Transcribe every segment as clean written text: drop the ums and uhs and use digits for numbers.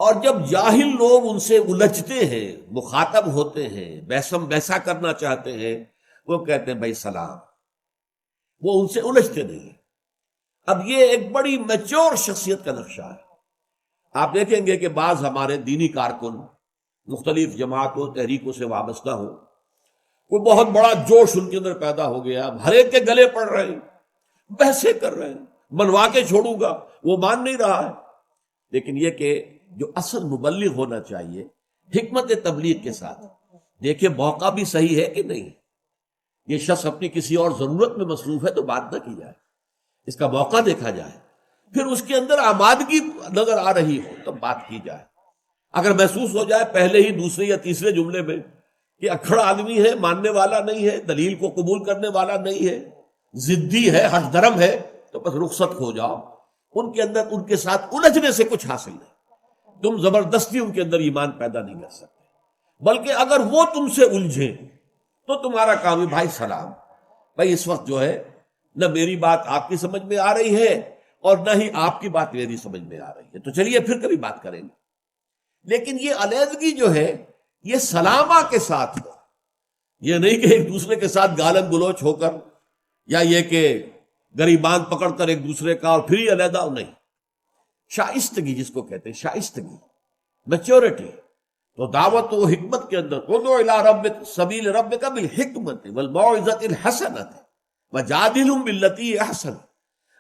اور جب جاہل لوگ ان سے الجھتے ہیں، مخاطب ہوتے ہیں، بحثم بیسا کرنا چاہتے ہیں، وہ کہتے ہیں بھائی سلام، وہ ان سے الجھتے نہیں۔ اب یہ ایک بڑی میچور شخصیت کا نقشہ ہے۔ آپ دیکھیں گے کہ بعض ہمارے دینی کارکن مختلف جماعتوں تحریکوں سے وابستہ ہوں، کوئی بہت بڑا جوش ان کے اندر پیدا ہو گیا، ہر ایک کے گلے پڑ رہے ہیں، بحثیں کر رہے ہیں، منوا کے چھوڑوں گا، وہ مان نہیں رہا ہے۔ لیکن یہ کہ جو اصل مبلغ ہونا چاہیے حکمت تبلیغ کے ساتھ دیکھیں موقع بھی صحیح ہے کہ نہیں، یہ شخص اپنی کسی اور ضرورت میں مصروف ہے تو بات نہ کی جائے، اس کا موقع دیکھا جائے، پھر اس کے اندر آمادگی نظر آ رہی ہو تو بات کی جائے۔ اگر محسوس ہو جائے پہلے ہی دوسرے یا تیسرے جملے میں کہ اکھڑ آدمی ہے، ماننے والا نہیں ہے، دلیل کو قبول کرنے والا نہیں ہے، ضدی ہے، ہٹ درم ہے، تو بس رخصت ہو جاؤ، ان کے اندر ان کے ساتھ الجھنے سے کچھ حاصل نہیں۔ تم زبردستی ان کے اندر ایمان پیدا نہیں کر سکتے، بلکہ اگر وہ تم سے الجھے تو تمہارا کام ہے بھائی سلام، بھائی اس وقت جو ہے نہ میری بات آپ کی سمجھ میں آ رہی ہے اور نہ ہی آپ کی بات میری سمجھ میں آ رہی ہے، تو چلیے پھر کبھی بات کریں گے۔ لیکن یہ علیحدگی جو ہے یہ سلامہ کے ساتھ ہو، یہ نہیں کہ ایک دوسرے کے ساتھ گالن گلوچ ہو کر، یا یہ کہ گریبان پکڑ کر ایک دوسرے کا اور پھر ہی علیحدہ ہو، نہیں۔ شائستگی جس کو کہتے ہیں، شائستگی، میچورٹی، تو دعوت و حکمت کے اندر ادعو الی ربک سبیل ربک بالحکمت والموعظۃ الحسنۃ وجادلہم باللتی ہی احسن،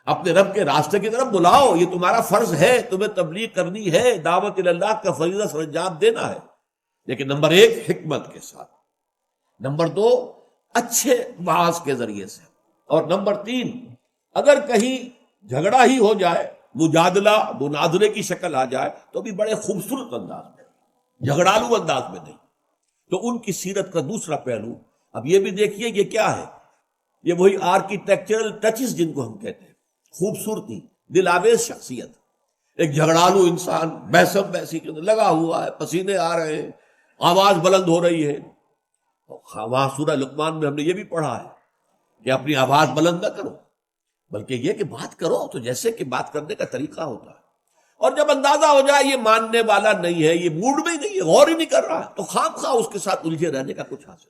اپنے رب کے راستے کی طرف بلاؤ، یہ تمہارا فرض ہے، تمہیں تبلیغ کرنی ہے، دعوت الی اللہ کا فریضہ سر انجام دینا ہے، لیکن نمبر 1 حکمت کے ساتھ، نمبر 2 اچھے واعظ کے ذریعے سے، اور نمبر 3 اگر کہیں جھگڑا ہی ہو جائے، مجادلہ مناظرے کی شکل آ جائے تو بھی بڑے خوبصورت انداز میں، جھگڑالو انداز میں نہیں۔ تو ان کی سیرت کا دوسرا پہلو اب یہ بھی دیکھیے، یہ کیا ہے، یہ وہی آرکیٹیکچرل ٹچز جن کو ہم کہتے ہیں، خوبصورتی، دل آویز شخصیت، ایک جھگڑالو انسان بحثم بحثی کے اندر لگا ہوا ہے، پسینے آ رہے ہیں، آواز بلند ہو رہی ہے۔ وہاں سورہ لقمان میں ہم نے یہ بھی پڑھا ہے کہ اپنی آواز بلند نہ کرو، بلکہ یہ کہ بات کرو تو جیسے کہ بات کرنے کا طریقہ ہوتا ہے، اور جب اندازہ ہو جائے یہ ماننے والا نہیں ہے، یہ موڈ میں ہی نہیں ہے، غور ہی نہیں کر رہا ہے، تو خام خواہ اس کے ساتھ الجھے رہنے کا کچھ حاصل۔